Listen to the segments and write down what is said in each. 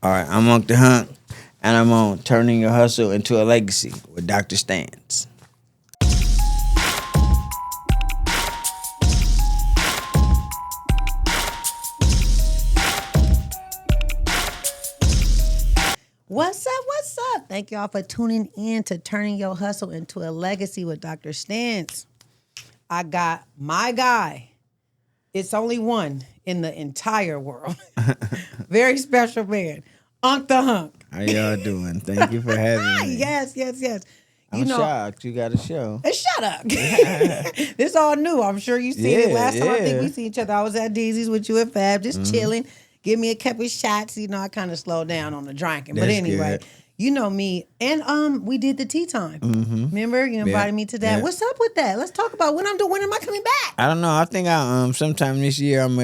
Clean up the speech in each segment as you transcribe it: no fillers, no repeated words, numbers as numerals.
All right, I'm Unk the Hunk, and I'm on Turning Your Hustle into a Legacy with Dr.Stance. What's up? What's up? Thank y'all for tuning in to Turning Your Hustle into a Legacy with Dr. Stance. I got my guy. It's only one in the entire world. Very special man. Unk the Hunk. How y'all doing? Thank you for having me. Yes. I'm shocked you got a show. Shut up. This all new. I'm sure you seen it. Last time I think we seen each other, I was at Deezy's with you and Fab, just chilling. Give me a couple of shots. I kind of slowed down on the drinking. But That's anyway, good. you know me. And we did the tea time. Remember? You invited me to that. Yeah. What's up with that? Let's talk about when am I coming back? I don't know. I think sometime this year I'm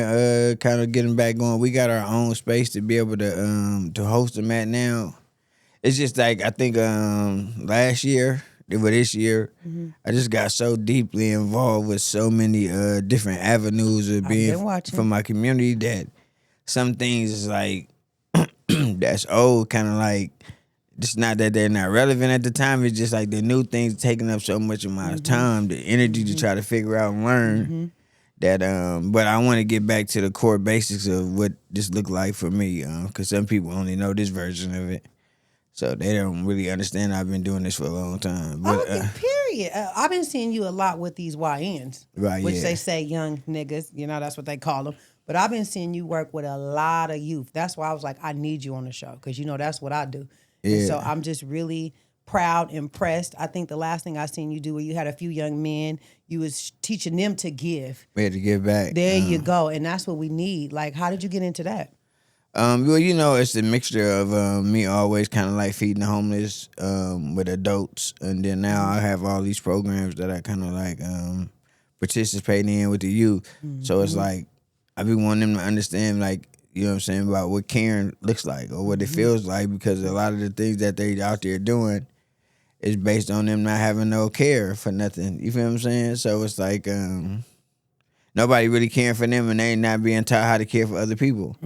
kind of getting back going. We got our own space to be able to host them at now. It's just like I think last year. But this year, I just got so deeply involved with so many different avenues of being from my community that some things is like that's old, kind of like it's not that they're not relevant at the time. It's just like the new things taking up so much of my time, the energy to try to figure out and learn that. But I want to get back to the core basics of what this looked like for me, because some people only know this version of it. So they don't really understand I've been doing this for a long time. But, Period. I've been seeing you a lot with these YNs, right? Which yeah. they say young niggas. That's what they call them. But I've been seeing you work with a lot of youth. That's why I was like, I need you on the show because that's what I do. Yeah. And so I'm just really proud, impressed. I think the last thing I seen you do, where you had a few young men, you was teaching them to give. We had to give back. There you go, and that's what we need. Like, how did you get into that? Well, it's a mixture of me always kind of like feeding the homeless with adults, and then now I have all these programs that I kind of like participating in with the youth. So it's like I be wanting them to understand, like, you know what I'm saying, about what caring looks like or what it feels like, because a lot of the things that they out there doing is based on them not having no care for nothing. You feel what I'm saying? So it's like nobody really caring for them, and they not being taught how to care for other people.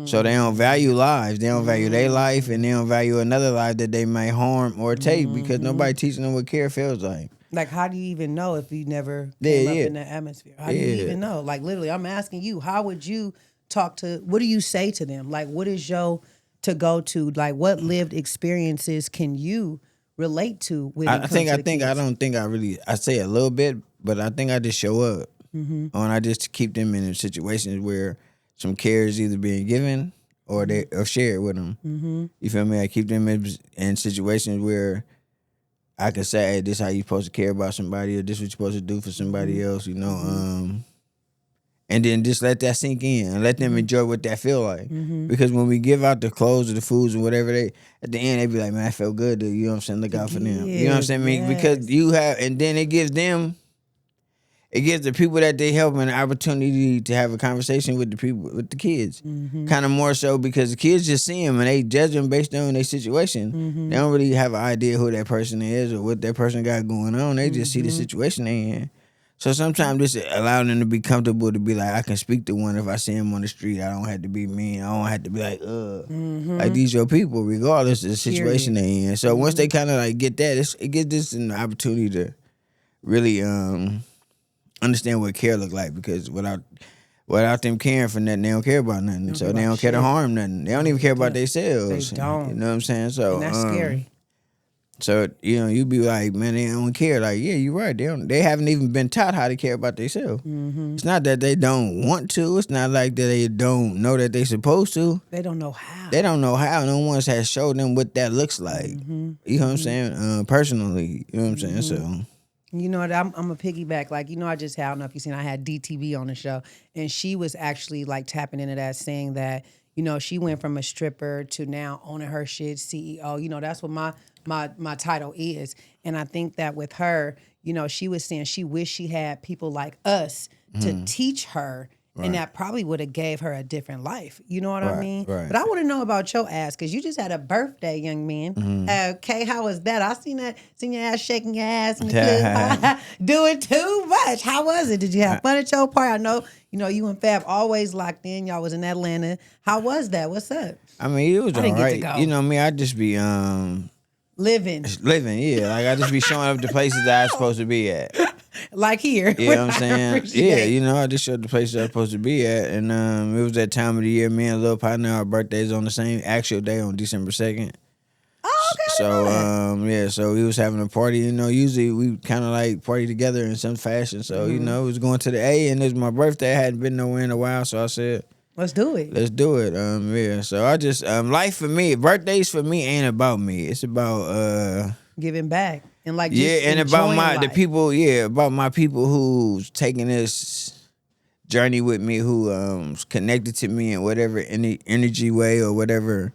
So they don't value lives. They don't value their life, and they don't value another life that they might harm or take because nobody teaching them what care feels like. Like, how do you even know if you never came up in that atmosphere? How do you even know? Like, literally, I'm asking you, how would you what do you say to them? Like, what is your to go to? Like, what lived experiences can you relate to with I say a little bit, but I think I just show up. And I just keep them in situations where some care is either being given or or shared with them. You feel me? I keep them in situations where I can say, hey, this is how you supposed to care about somebody, or this is what you're supposed to do for somebody else, and then just let that sink in and let them enjoy what that feel like. Because when we give out the clothes or the foods or whatever, at the end they be like, man, I felt good to, you know what I'm saying, look out for them. You know what I'm saying? I mean, because and then it gives the people that they help an opportunity to have a conversation with the kids. Kind of more so because the kids just see them and they judge them based on their situation. They don't really have an idea who that person is or what that person got going on. They just see the situation they in. So sometimes this allow them to be comfortable to be like, I can speak to one if I see him on the street. I don't have to be mean. I don't have to be like, like these your people, regardless of the situation they in. So once they kind of like get that, it gives this an opportunity to really understand what care look like, because without them caring for nothing, they don't care about nothing. So they don't care to harm nothing. They don't even care about themselves. They don't. You know what I'm saying? So and that's scary. So you be like, man, they don't care. Like, yeah, you're right. They haven't even been taught how to care about themselves. It's not that they don't want to. It's not like that they don't know that they supposed to. They don't know how. They don't know how. No one has showed them what that looks like. You know what I'm saying? Personally, you know what I'm saying? So. You know what? I'm a piggyback. Like, I just had, I don't know if you've seen, I had DTV on the show, and she was actually like tapping into that, saying that, she went from a stripper to now owning her shit, CEO. That's what my title is. And I think that with her, she was saying she wished she had people like us to teach her And that probably would have gave her a different life. You know what I mean? Right. But I want to know about your ass because you just had a birthday, young man. Okay, how was that? I seen your ass shaking your ass in the club, doing too much. How was it? Did you have fun at your party? I know, you and Fab always locked in. Y'all was in Atlanta. How was that? What's up? I mean, it was all right. You know me, I just be living, yeah. Like I just be showing up to places that I'm supposed to be at. Like here. You know what I'm saying? Yeah, I just showed the places I'm supposed to be at. And it was that time of the year, me and Lil Partner, our birthdays on the same actual day on December 2nd. Oh, okay. So, so we was having a party. Usually we kind of like party together in some fashion. So, it was going to the A, and it was my birthday. I hadn't been nowhere in a while, so I said, let's do it. Let's do it. So I just life for me, birthdays for me ain't about me. It's about giving back and like and about life. about my people who's taking this journey with me, who connected to me in whatever any energy way or whatever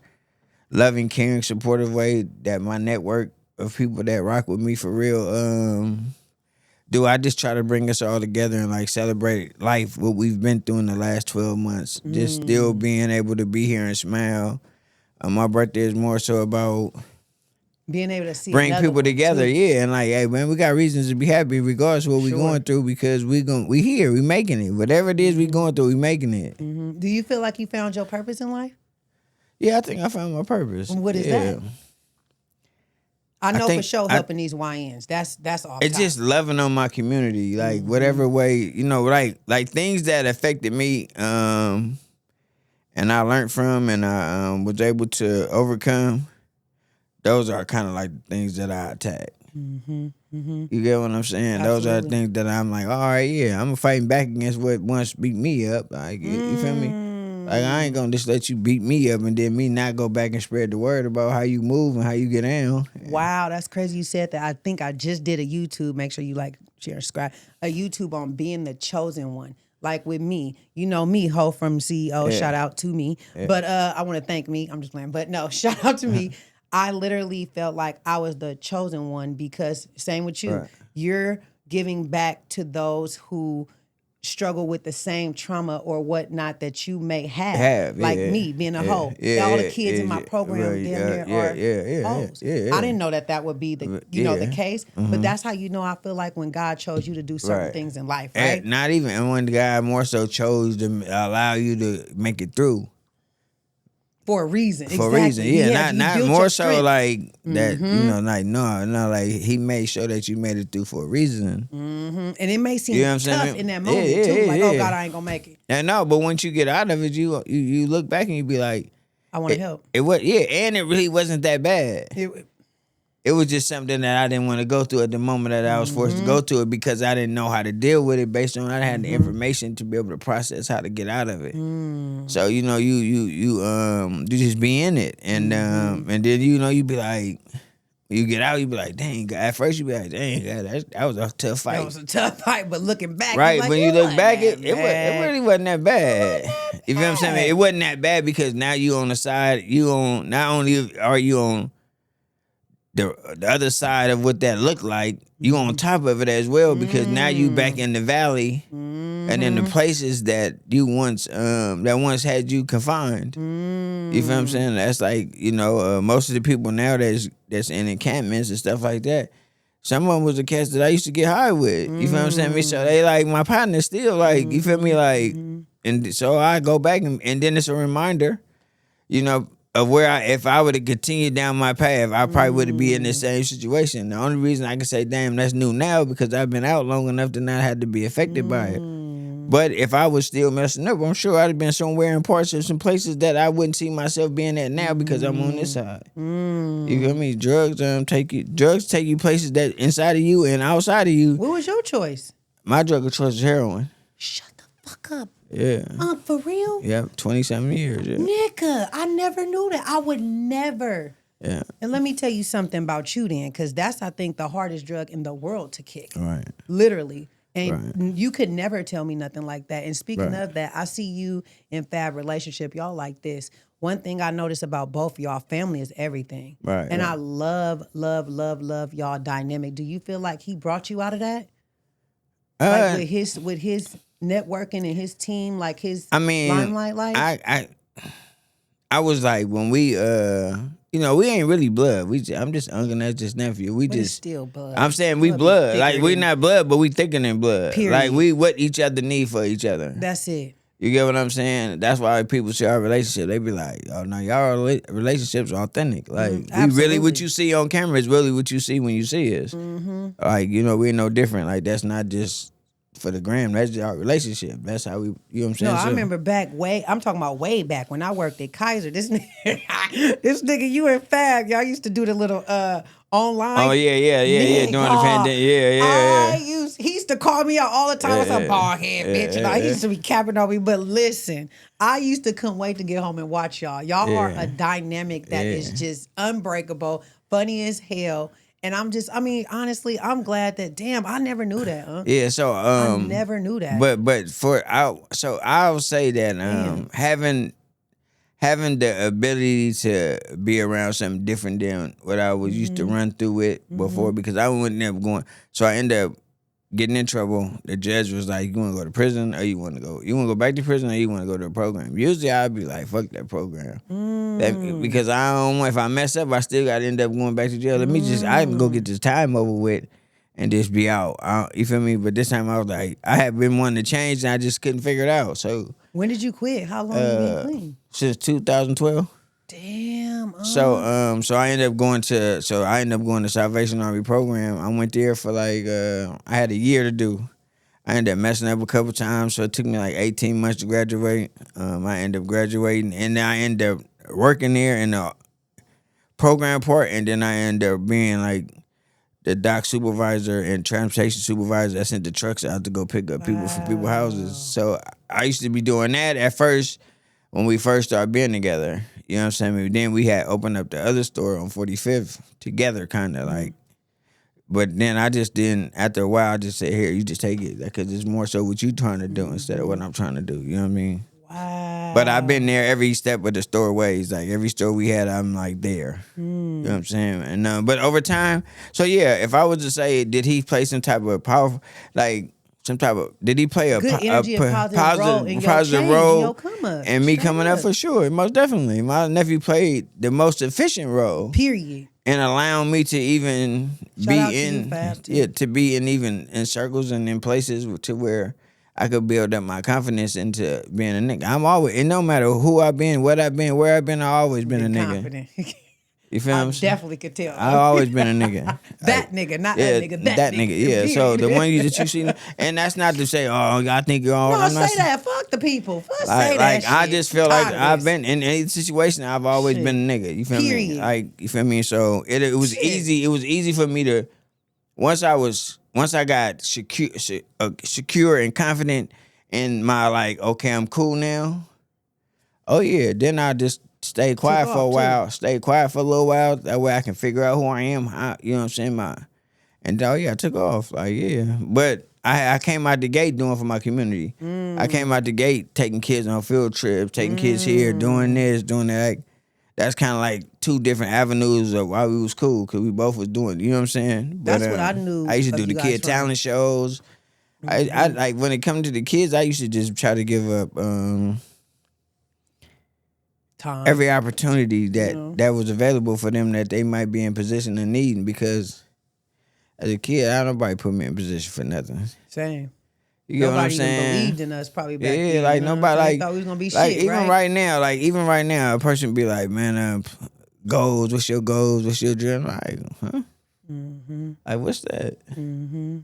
loving, caring, supportive way that my network of people that rock with me for real do. I just try to bring us all together and like celebrate life, what we've been through in the last 12 months. Just still being able to be here and smile. My birthday is more so about being able to see bring people together, too. and like, hey man, we got reasons to be happy regardless of what we going through, because we here, we making it. Whatever it is we going through, we making it. Do you feel like you found your purpose in life? Yeah, I think I found my purpose. And what is that? I know for sure helping these YNs. That's all. It's just loving on my community, like whatever way, like things that affected me, and I learned from, and I was able to overcome. Those are kind of like things that I attack. You get what I'm saying? Absolutely. Those are the things that I'm like, all right, yeah, I'm fighting back against what once beat me up. Like, you feel me? Like, I ain't gonna just let you beat me up and then me not go back and spread the word about how you move and how you get down. Wow, that's crazy you said that. I think I just did a YouTube. Make sure you like, share, and subscribe. A YouTube on being the chosen one. Like with me, me, Ho from CEO, shout out to me. Yeah. But I want to thank me. I'm just playing. But no, shout out to me. I literally felt like I was the chosen one because, same with you, you're giving back to those who struggle with the same trauma or whatnot that you may have. Like me being a hoe. All the kids in my program damn near are hoes. I didn't know that would be the the case, but that's how I feel like when God chose you to do certain things in life, right? And not even, and when the God more so chose to allow you to make it through. For a reason. For a reason, yeah. Not more so strength. Like that, like no, like he made sure that you made it through for a reason. And it may seem tough in that moment too. Like, oh God, I ain't gonna make it. And no, but once you get out of it, you look back and you be like, I want to help. It was, and it really wasn't that bad. It was just something that I didn't want to go through at the moment that I was forced to go through it, because I didn't know how to deal with it based on I had the information to be able to process how to get out of it. So you just be in it, and then you be like, you get out, you be like, dang. At first you be like, dang, God, that was a tough fight. That was a tough fight, but looking back, right? Like, when you look back, it really wasn't that bad. You feel what I'm saying? It wasn't that bad because now you on the side. You on, not only are you on the other side of what that looked like, you on top of it as well, because now you back in the valley and in the places that you once had you confined. You feel what I'm saying? That's like, most of the people now that's in encampments and stuff like that, some of them was the cats that I used to get high with. You feel what I'm saying? So they like my partner still, like, you feel me? Like, and so I go back and then it's a reminder, of where if I would have continued down my path, I probably would be in the same situation. The only reason I can say, damn, that's new now, because I've been out long enough to not have to be affected by it. But if I was still messing up, I'm sure I'd have been somewhere in parts of some places that I wouldn't see myself being at now, because I'm on this side. You feel me? Drugs take you places that inside of you and outside of you. What was your choice? My drug of choice was heroin. Shut the fuck up. Yeah. For real? Yeah, 20-something years. Yeah. Nigga, I never knew that. I would never. Yeah. And let me tell you something about you then, because that's, I think, the hardest drug in the world to kick. Right. Literally. And you could never tell me nothing like that. And speaking of that, I see you in Fab relationship. Y'all like this. One thing I notice about both of y'all, family is everything. Right. And I love y'all dynamic. Do you feel like he brought you out of that? Like with his networking and his team, like his I mean, limelight life? I was like when we we ain't really blood. I'm just Unk and that's just nephew. We But it's just still blood. I'm saying we Blood be blood. Like thicker we than- not blood, but we thicker than blood. Period. Like we what each other need for each other. That's it. You get what I'm saying? That's why people see our relationship. They be like, "Oh no, y'all relationships are authentic. Like we really absolutely. what you see on camera is really what you see when you see us. Like we're no different. Like that's not just for the gram. That's just our relationship. That's how we. You know what I'm saying? No, I remember I'm talking about way back when I worked at Kaiser. This nigga, you and Fab, y'all used to do the little online. Oh yeah. Doing the pandemic. Yeah. He used to call me out all the time. What's a bald head bitch? And I used to be capping on me. But listen, I used to couldn't wait to get home and watch y'all. Y'all are a dynamic that is just unbreakable, funny as hell. And honestly, I'm glad that I never knew that. Huh? Yeah, so I never knew that. But I'll say that having the ability to be around something different than what I was used to run through with before, because I wasn't never going. So I ended up getting in trouble. The judge was like, "You want to go to prison, or you want to go back to prison, or you want to go to a program?" Usually I'd be like, "Fuck that program," because I don't want, if I mess up, I still got to end up going back to jail. I can go get this time over with and just be out. You feel me? But this time I was like, I had been wanting to change and I just couldn't figure it out. So when did you quit? How long you been clean? Since 2012. Damn. So I ended up going to Salvation Army program. I went there for like I had a year to do. I ended up messing up a couple times, so it took me like 18 months to graduate. I ended up graduating, and then I ended up working there in the program part, and then I ended up being like the dock supervisor and transportation supervisor that sent the trucks out to go pick up people from people's houses. So I used to be doing that at first when we first started being together. You know what I'm saying? Then we had opened up the other store on 45th together, kind of like. But then I just didn't, after a while, I just said, here, you just take it. Because it's more so what you trying to do instead of what I'm trying to do. You know what I mean? Wow. But I've been there every step of the store ways. Like every store we had, I'm like there. You know what I'm saying? And but over time, so yeah, if I was to say, did he play some type of powerful, like did he play a good energy and positive role in your come up, and me coming up for sure? Most definitely. My nephew played the most efficient role. Period. And allowing me to even be in even in circles and in places to where I could build up my confidence into being a nigga. I'm always, and no matter who I've been, what I've been, where I've been, I've always been a nigga. Confident. You feel what I'm saying? Definitely could tell. I've always been a nigga. That nigga, not that nigga. That nigga. Yeah. So the one that you see, and that's not to say, oh, I think you're all. No, I'm not say that. Fuck the people. Say like that. I shit. just feel like I've been in any situation. I've always been a nigga. You feel Period. me? Like you feel me? So it was easy. It was easy for me to once I got secure and confident in my like, okay, I'm cool now. Oh yeah, then I just stay quiet for a while. Stay quiet for a little while. That way I can figure out who I am. You know what I'm saying? I took off. Like yeah, but I came out the gate doing for my community. I came out the gate taking kids on field trips, taking kids here, doing this, doing that. That's kind of like two different avenues of why we was cool because we both was doing. You know what I'm saying? That's what I knew. I used to do the kid talent shows. I like when it comes to the kids. I used to just try to give up time, every opportunity that was available for them that they might be in position of needing. Because as a kid, I nobody put me in position for nothing. Same. You get what I'm saying? Nobody even believed in us probably back then. Yeah, like nobody like thought we was gonna be like shit, even right? Even right now, a person be like, man, goals. What's your goals? What's your dream? Like, huh? Like, what's that?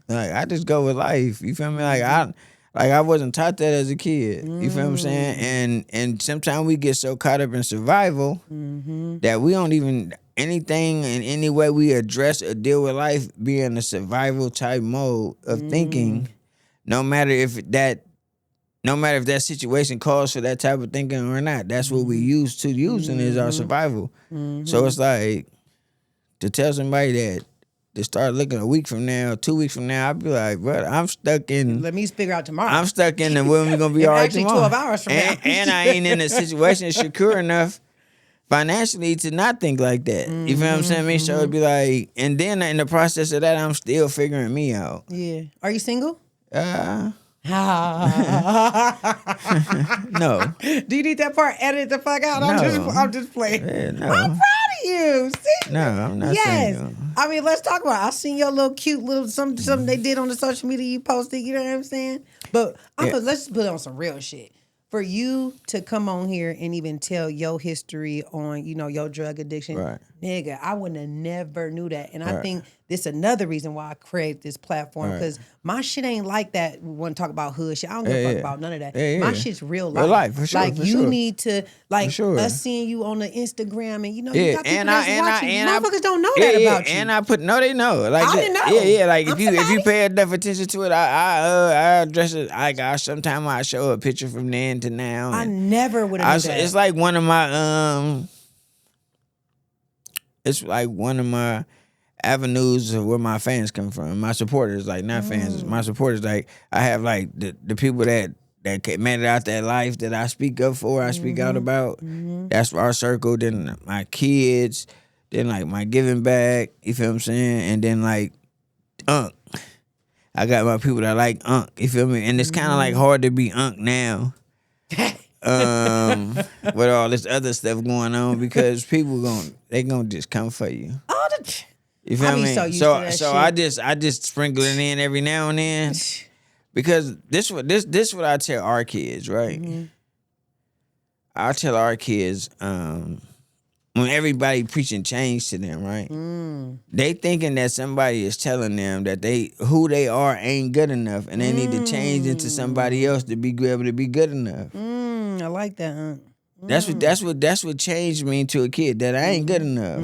Like, I just go with life. You feel me? Like I wasn't taught that as a kid. You feel what I'm saying? And sometimes we get so caught up in survival that we don't even anything in any way we address or deal with life be in a survival type mode of thinking. No matter if that situation calls for that type of thinking or not, that's what we using is our survival. So it's like to tell somebody that to start looking a week from now, 2 weeks from now, I'd be like, bro, I'm stuck in. Let me figure out tomorrow. I'm stuck in the when we gonna be all right actually tomorrow. 12 hours from now. And I ain't in a situation secure enough financially to not think like that. You feel what I'm saying? So it'd be like, and then in the process of that, I'm still figuring me out. Yeah. Are you single? No. Do you need that part edited the fuck out? No. I'm just playing. Yeah, no. I'm proud of you. See? No, I'm not Yes. saying. I mean, let's talk about it. I seen your little cute little something they did on the social media you posted. You know what I'm saying? But let's put on some real shit. For you to come on here and even tell your history on, your drug addiction, Right. nigga, I wouldn't have never knew that. And I think this another reason why I created this platform, because my shit ain't like that. We want to talk about hood shit. I don't give a fuck about none of that. My shit's real life. Real life, for sure. Like, for you sure. need to, like, sure. us seeing you on the Instagram and, you got people and that's watching. I, Motherfuckers don't know that about you. And I put they know. Like, I didn't know. Yeah. Like I'm if you pay enough attention to it, I address it. Sometimes I show a picture from then to now. I never would have. It's like one of my It's like one of my avenues of where my fans come from. My supporters, like not fans, my supporters. Like I have like the people that made it out that life that I speak up for, I speak out about. That's our circle. Then my kids, then like my giving back. You feel what I'm saying? And then like Unk. I got my people that like Unk. You feel me? And it's kind of like hard to be Unk now. With all this other stuff going on, because people gonna just come for you. You feel me? So I just sprinkle it in every now and then, because this what I tell our kids, right? I tell our kids, when everybody preaching change to them, right? They thinking that somebody is telling them that who they are ain't good enough, and they need to change into somebody else to be able to be good enough. I like that, huh? That's what change mean to a kid, that I ain't good enough.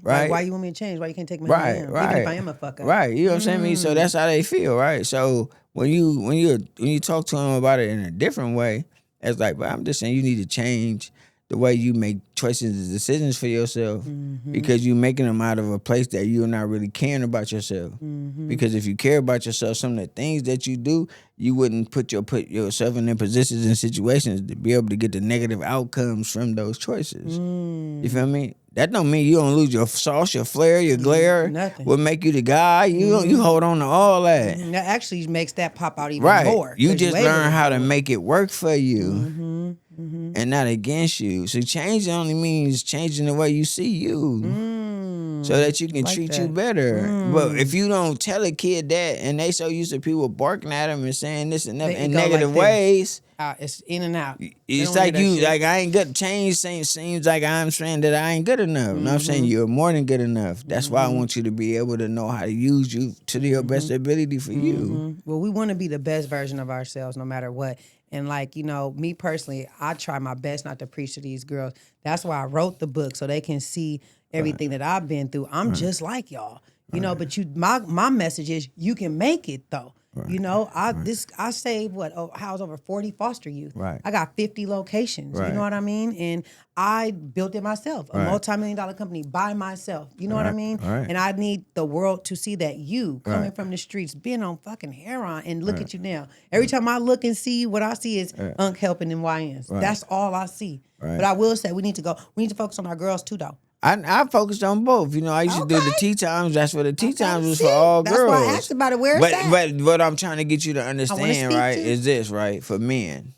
Right? Like, why you want me to change? Why you can't take my hand down? Even if I am a fuck up. Right. You know what I'm saying? So that's how they feel, right? So when you talk to them about it in a different way, it's like, but I'm just saying you need to change the way you make choices and decisions for yourself, because you're making them out of a place that you're not really caring about yourself. Because if you care about yourself, some of the things that you do, you wouldn't put yourself in positions and situations to be able to get the negative outcomes from those choices. You feel me? That don't mean you don't lose your sauce, your flair, your glare. Nothing. What make you the guy? You hold on to all that. That actually makes that pop out even more. You just learn how to make it work for you. And not against you. So change only means changing the way you see you, so that you can treat you better. But if you don't tell a kid that, and they so used to people barking at them and saying this and that in negative ways, it's in and out. It's like I ain't good. Change seems like I'm saying that I ain't good enough. No, I'm saying you're more than good enough. That's why I want you to be able to know how to use you to your best ability for you. Well, we want to be the best version of ourselves no matter what. And like, me personally, I try my best not to preach to these girls. That's why I wrote the book, so they can see everything that I've been through. I'm just like y'all, but my message is you can make it though. I saved housed over 40 foster youth. Right. I got 50 locations. Right. You know what I mean? And I built it myself, a multi-million-dollar company by myself. You know what I mean? Right. And I need the world to see that you coming from the streets, being on fucking heroin, and look at you now. Every time I look and see you, what I see is Unk helping them YNs. That's all I see. But I will say we need to focus on our girls too, though. I focused on both. I used to do the tea times. That's what the tea times was for all girls. That's why I asked about it. Where's that? But what I'm trying to get you to understand, right, is this, right, for men,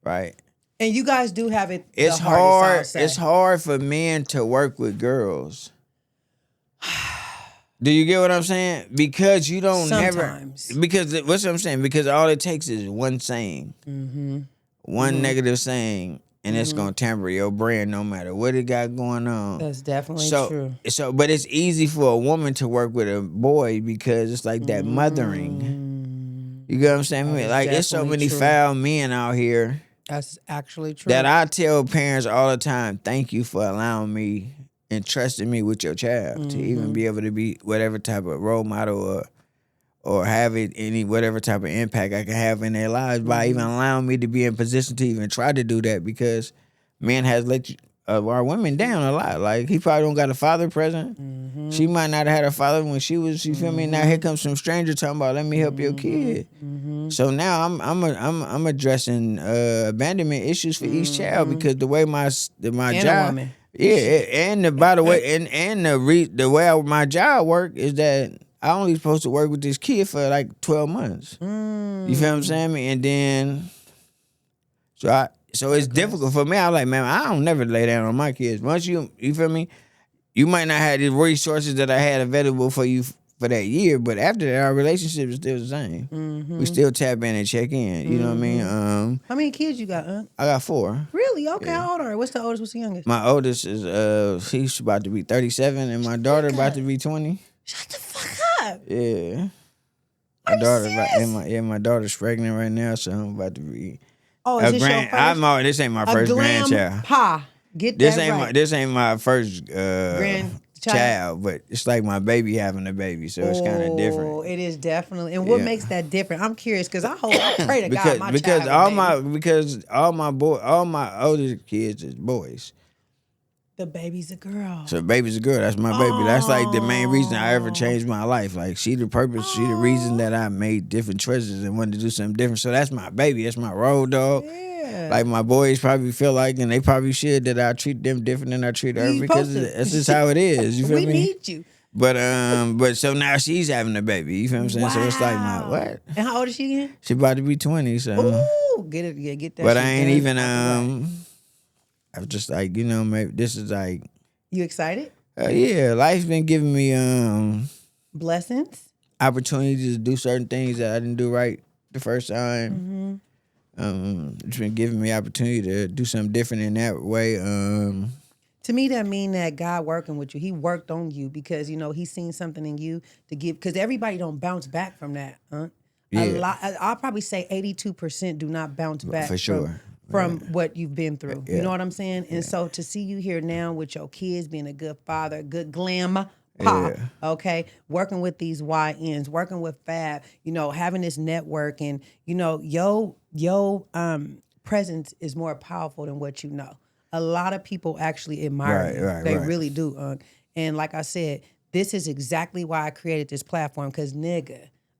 right? And you guys do have it. It's hard. It's hard for men to work with girls. Do you get what I'm saying? Because you don't Sometimes. Because what's what I'm saying? Because all it takes is one saying, one negative saying. And it's gonna temper your brand no matter what it got going on. That's definitely true. But it's easy for a woman to work with a boy because it's like that mothering. You get what I'm saying? Like there's so many foul men out here. That's actually true. That I tell parents all the time, thank you for allowing me and trusting me with your child to even be able to be whatever type of role model or have whatever type of impact I can have in their lives by even allowing me to be in position to even try to do that, because men has let our women down a lot. Like, he probably don't got a father present. She might not have had a father when she was, you feel me? Now here comes some stranger talking about, let me help your kid. So now I'm addressing abandonment issues for each child, because the way my job, and by the way, and the way my job work is that I only supposed to work with this kid for like 12 months. You feel what I'm saying? And then, so it's difficult for me. I'm like, man, I don't never lay down on my kids. Once you feel me? You might not have the resources that I had available for you for that year, but after that, our relationship is still the same. We still tap in and check in. You know what I mean? How many kids you got, I got 4. Really? Okay, how old are you? What's the oldest? What's the youngest? My oldest is she's about to be 37, and my daughter about to be 20. Shut the fuck up. Yeah. Are you serious? My daughter's pregnant right now, so I'm about to be Is this your first? This ain't my first grandchild. Pa. Get that right. This ain't my first grandchild, but it's like my baby having a baby, so it's kind of different. Oh, it is definitely. And what makes that different? I'm curious because I pray to God my because child all my older kids is boys. The baby's a girl. So baby's a girl. That's my baby. That's like the main reason I ever changed my life. Like she the purpose. She the reason that I made different choices and wanted to do something different. So that's my baby. That's my road dog. Yeah. Like my boys probably feel like, and they probably should, that I treat them different than I treat her because that's just how it is. You feel me? We need you. But so now she's having a baby. You feel what I'm saying? Wow. So it's like my what? And how old is she again? She about to be 20. So get it, get that. But I ain't even I'm just like, maybe this is like. You excited? Yeah, life's been giving me blessings, opportunities to do certain things that I didn't do right the first time. It's been giving me opportunity to do something different in that way. To me, that mean that God working with you. He worked on you because He's seen something in you to give. Because everybody don't bounce back from that. Yeah. A lot. I'll probably say 82% do not bounce back for sure. From what you've been through. Yeah. You know what I'm saying? And so to see you here now with your kids, being a good father, a good glamor pop, okay, working with these YNs, working with Fab, having this network, and your presence is more powerful than what you know. A lot of people actually admire you. They really do. And like I said, this is exactly why I created this platform, because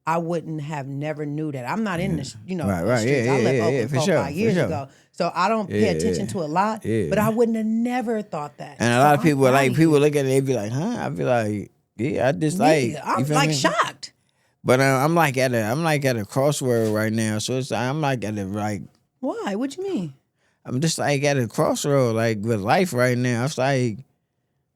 I wouldn't have never knew that. I'm not in this, the streets. I left Oakland 5 years ago. So I don't pay attention to a lot, but I wouldn't have never thought that. And a lot of people people look at it, they be like, huh? I'd be like, yeah, I just like. I'm like shocked. But I'm like at a crossroad right now. So I'm like at a like. Why? What you mean? I'm just like at a crossroad, like with life right now. It's like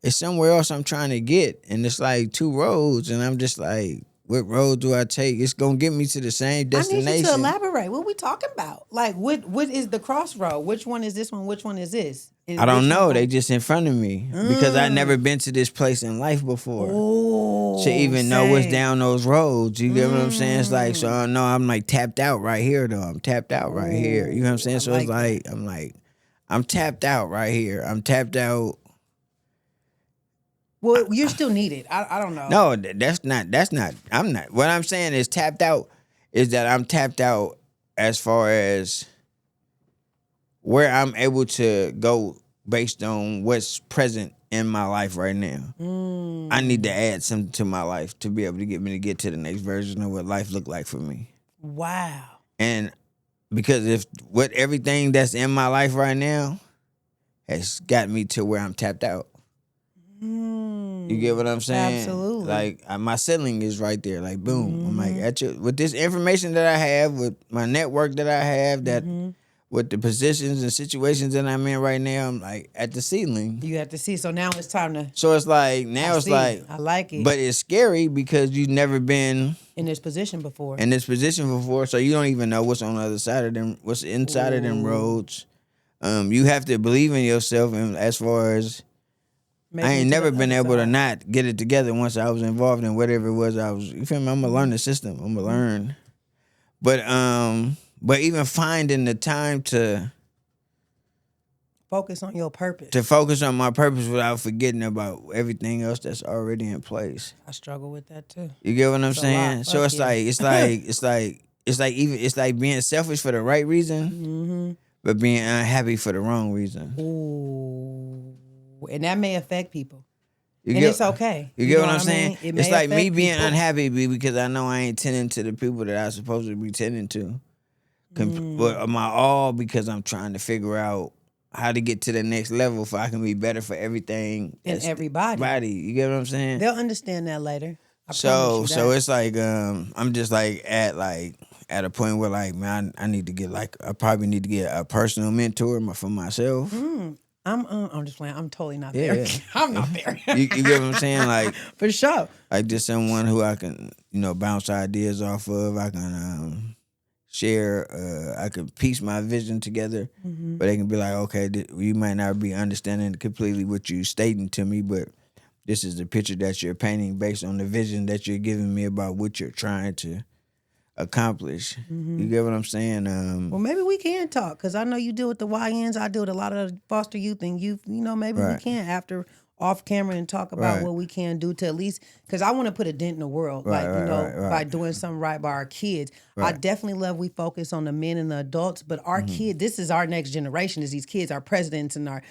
it's somewhere else I'm trying to get, and it's like 2 roads, and I'm just like, what road do I take? It's gonna get me to the same destination. I need you to elaborate. What are we talking about? Like, what is the crossroad? Which one is this one? Which one is this? I don't know. They just in front of me because I never been to this place in life before to even know what's down those roads. You get what I'm saying? It's like, so I know I'm like tapped out right here though. I'm tapped out right here. You know what I'm saying? So it's like I'm tapped out right here. I'm tapped out. Well, you're still needed. I don't know. No, that's not. I'm not. What I'm saying is tapped out is that I'm tapped out as far as where I'm able to go based on what's present in my life right now. I need to add something to my life to be able to get me to get to the next version of what life look like for me. Wow. And because everything that's in my life right now has got me to where I'm tapped out. You get what I'm saying? Absolutely. Like my ceiling is right there. Like boom. I'm like with this information that I have, with my network that I have, that with the positions and situations that I'm in right now, I'm like at the ceiling. You have to see. So now it's time to. So it's like like I like it, but it's scary because you've never been in this position before. So you don't even know what's on the other side of them, what's inside of them roads. You have to believe in yourself, and as far as. I ain't never been able to not get it together once I was involved in whatever it was I was. You feel me? I'm gonna learn the system. I'm gonna learn, but even finding the time to focus on your purpose. To focus on my purpose without forgetting about everything else that's already in place. I struggle with that too. You get what I'm saying? So it's like being selfish for the right reason, but being unhappy for the wrong reason. Ooh. And that may affect people. It's okay. You get what I'm saying? It's like me being unhappy because I know I ain't tending to the people that I'm supposed to be tending to. But am I all because I'm trying to figure out how to get to the next level so I can be better for everything and everybody. You get what I'm saying? They'll understand that later. So it's like I'm just like at a point where like, man, I need to get like, I probably need to get a personal mentor for myself. I'm just playing. I'm totally not there. I'm not there. you get what I'm saying? Like, for sure. Like just someone who I can, bounce ideas off of. I can share. I can piece my vision together, but they can be like, okay, you might not be understanding completely what you're stating to me, but this is the picture that you're painting based on the vision that you're giving me about what you're trying to accomplish. You get what I'm saying? Well, maybe we can talk, because I know you deal with the YNs. I deal with a lot of foster youth and youth. Maybe we can after off camera and talk about what we can do to at least, because I want to put a dent in the world, by doing something right by our kids. I definitely love we focus on the men and the adults, but our kids, this is our next generation, is these kids, our presidents and our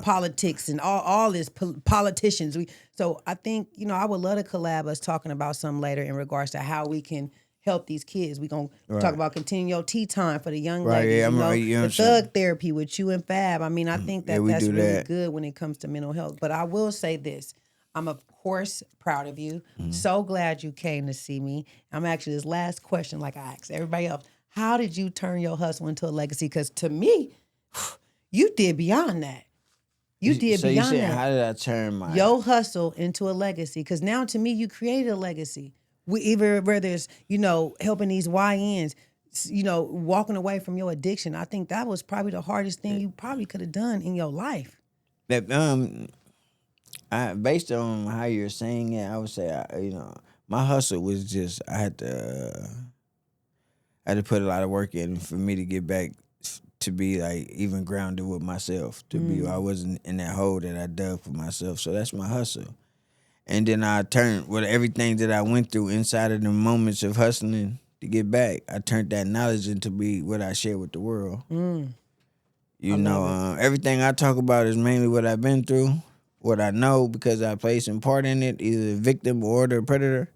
politics and all this politicians. So I think, I would love to collab us talking about something later in regards to how we can help these kids. We're going to talk about continuing your tea time for the young ladies, the thug therapy with you and Fab. I mean, I think that's really good when it comes to mental health. But I will say this. I'm, of course, proud of you. So glad you came to see me. I'm actually, this last question, like I asked everybody else, how did you turn your hustle into a legacy? Because to me, you did beyond that. You did beyond that. So you said, how did I turn your hustle into a legacy? Because now, to me, you created a legacy. Whether it's, helping these YNs, walking away from your addiction. I think that was probably the hardest thing you probably could have done in your life. That based on how you're saying it, I would say, my hustle was just, I had to put a lot of work in for me to get back to be like even grounded with myself, I wasn't in that hole that I dug for myself. So that's my hustle. And then I turned with everything that I went through inside of the moments of hustling to get back. I turned that knowledge into be what I share with the world. Everything I talk about is mainly what I've been through, what I know because I played some part in it, either the victim or the predator.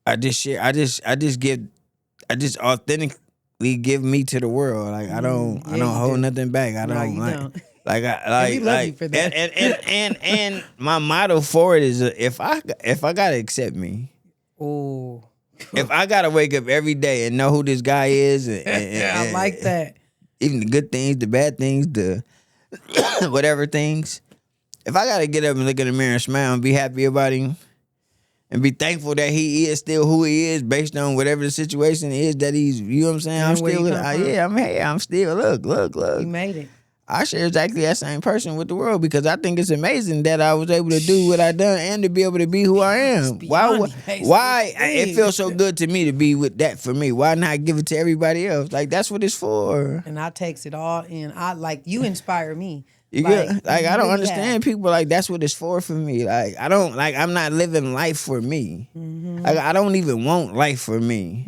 I just share. I just authentically give me to the world. Like I don't hold nothing back. I don't. Like I love you for that. And my motto for it is if I gotta accept me. Oh. If I gotta wake up every day and know who this guy is, and I like that. Even the good things, the bad things, the whatever things. If I gotta get up and look in the mirror and smile and be happy about him, and be thankful that he is still who he is based on whatever the situation is that he's. You know what I'm saying? I'm still. I'm still. Look. You made it. I share exactly that same person with the world because I think it's amazing that I was able to do what I done and to be able to be who I am. Why it feels so good to me to be with that for me. Why not give it to everybody else? Like that's what it's for. And I takes it all in. I like you inspire me. I don't understand people like that's what it's for me. Like I'm not living life for me. Like I don't even want life for me.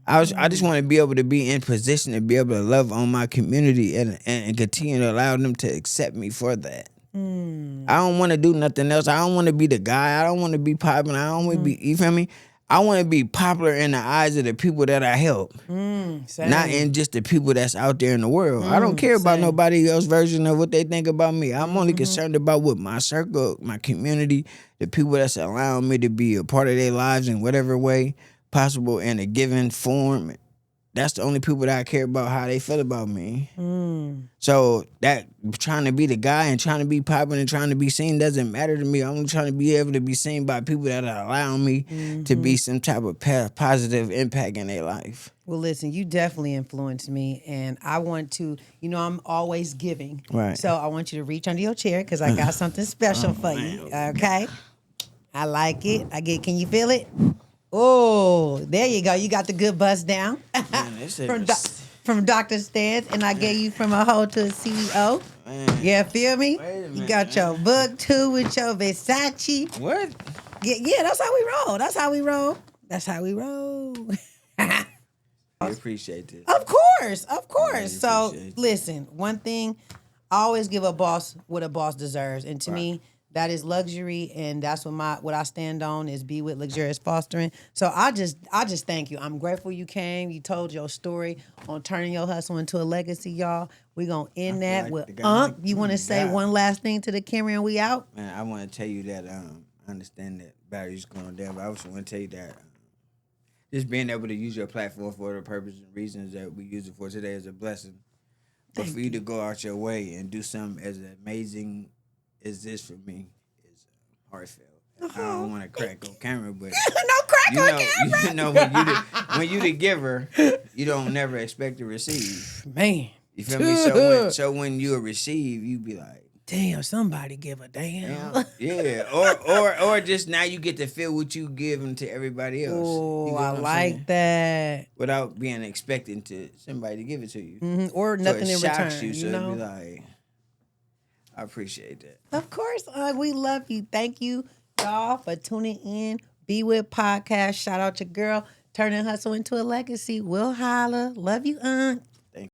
I just want to be able to be in position to be able to love on my community and continue to allow them to accept me for that. I don't want to do nothing else. I don't want to be the guy. I don't want to be popular. I don't want to be, you feel me? I want to be popular in the eyes of the people that I help. Not in just the people that's out there in the world. I don't care about nobody else's version of what they think about me. I'm only concerned about what my circle, my community, the people that's allowing me to be a part of their lives in whatever way possible in a given form. That's the only people that I care about how they feel about me. So that trying to be the guy and trying to be popular and trying to be seen doesn't matter to me. I'm trying to be able to be seen by people that are allowing me to be some type of positive impact in their life. Well, listen, you definitely influenced me, and I want to, I'm always giving. Right. So I want you to reach under your chair because I got something special for you. Okay? I like it. Can you feel it? Oh, there you go. You got the good buzz down. Man, from Dr.Stance, and I gave you from a hoe to a CEO. Man. Yeah, feel me? You got your book too with your Versace. What? Yeah, that's how we roll. I appreciate it. Of course. So listen, one thing, I always give a boss what a boss deserves, and to me, That is luxury, and that's what I stand on is be with luxurious fostering. So I just thank you. I'm grateful you came. You told your story on turning your hustle into a legacy, y'all. We gonna end that with Unk. You want to say one last thing to the camera and we out? Man, I want to tell you that I understand that battery's going down, but I also want to tell you that just being able to use your platform for the purpose and reasons that we use it for today is a blessing. But for you to go out your way and do something as amazing as this for me is heartfelt. I don't want to crack on camera, but no crack on camera. You know when you the giver, you don't never expect to receive. Man, you feel me? So when you receive, you be like, damn, somebody give a damn. Yeah, or just now you get to feel what you giving to everybody else. Oh, I like that. Without being expecting to somebody to give it to you, or nothing in return. You, so you know? It'd be like, I appreciate that. Of course, we love you. Thank you, y'all, for tuning in. Be With Podcast. Shout out your girl. Turning hustle into a legacy. We'll holla. Love you, Unk.